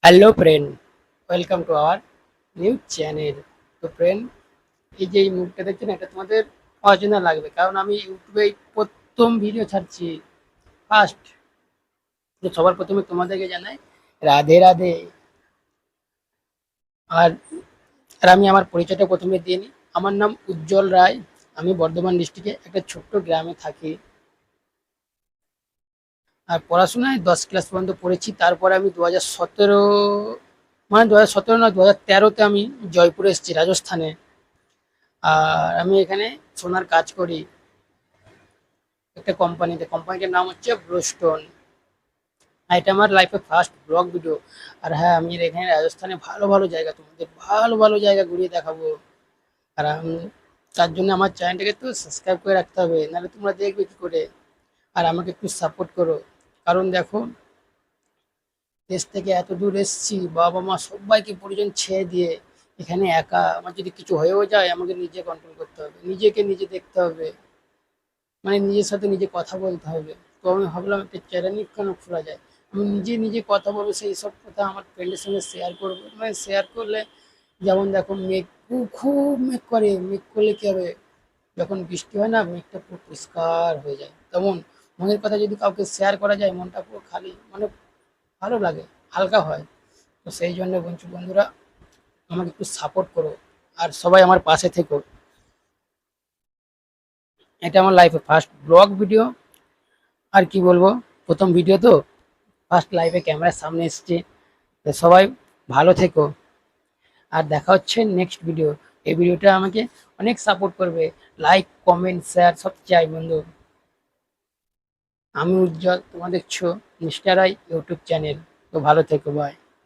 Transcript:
Hello friend, welcome to our new channel. তো friend, এই যে এই মুখটা দেখছেন, এটা তোমাদের অচেনা লাগবে, কারণ আমি ইউটিউবে প্রথম ভিডিও ছাড়ছি, ফার্স্ট। তো সবার প্রথমে তোমাদেরকে জানাই রাধে রাধে। আর আর আমি আমার পরিচয়টা প্রথমে দিয়ে নিই। আমার নাম উজ্জ্বল রায়। আমি বর্ধমান ডিস্ট্রিক্টে একটা ছোট্ট গ্রামে থাকি। আর পড়াশোনায় 10 ক্লাস পর্যন্ত পড়েছি। তারপরে আমি 2017, মানে 2017 না, 2013-তে আমি জয়পুরে এসেছি, রাজস্থানে। আর আমি এখানে সোনার কাজ করি একটা কোম্পানিতে। কোম্পানিটার নাম হচ্ছে ব্লুস্টোন। আর এটা আমার লাইফে ফার্স্ট ব্লগ ভিডিও। আর হ্যাঁ, আমি এখানে রাজস্থানে ভালো ভালো জায়গা, তোমাদের ভালো ভালো জায়গা ঘুরিয়ে দেখাবো। আর তার জন্য আমার চ্যানেলটাকে একটু সাবস্ক্রাইব করে রাখতে হবে, নাহলে তোমরা দেখবে কি করে। আর আমাকে একটু সাপোর্ট করো, কারণ দেখো, দেশ থেকে এত দূর এসেছি, বাবা মা সবাইকে পরিজন ছেড়ে দিয়ে এখানে একা। আমার যদি কিছু হয়েও যায়, আমাকে নিজে কন্ট্রোল করতে হবে, নিজেকে নিজে দেখতে হবে, মানে নিজের সাথে নিজে কথা বলতে হবে। তো আমি ভাবলাম একটা চ্যানেলই কেন খোলা যায়, আমি নিজে নিজে কথা বলবো, সেই সব কথা আমার ফ্রেন্ডের সঙ্গে শেয়ার করবো। মানে শেয়ার করলে, যেমন দেখো, মেঘ খুব মেঘ করে, মেঘ করলে কি হবে, যখন বৃষ্টি হয় না, মেঘটা পুরো পরিষ্কার হয়ে যায়। তেমন মনের কথা যদি কাউকে শেয়ার করা যায়, মনটা পুরো খালি, মানে ভালো লাগে, হালকা হয়। তো সেই জন্য বলছি, বন্ধুরা, আমাকে একটু সাপোর্ট করো, আর সবাই আমার পাশে থেকো। এটা আমার লাইফে ফার্স্ট ব্লগ ভিডিও। আর কি বলবো, প্রথম ভিডিও তো, ফার্স্ট লাইভে ক্যামেরার সামনে এসেছি। তো সবাই ভালো থেকো, আর দেখা হচ্ছে নেক্সট ভিডিও। এই ভিডিওটা আমাকে অনেক সাপোর্ট করবে, লাইক কমেন্ট শেয়ার সব চাই বন্ধু। আমি উজ্জ্বল, তোমরা দেখছো মিস্টার আই ইউটিউব চ্যানেল। তো ভালো থেকো, বাই।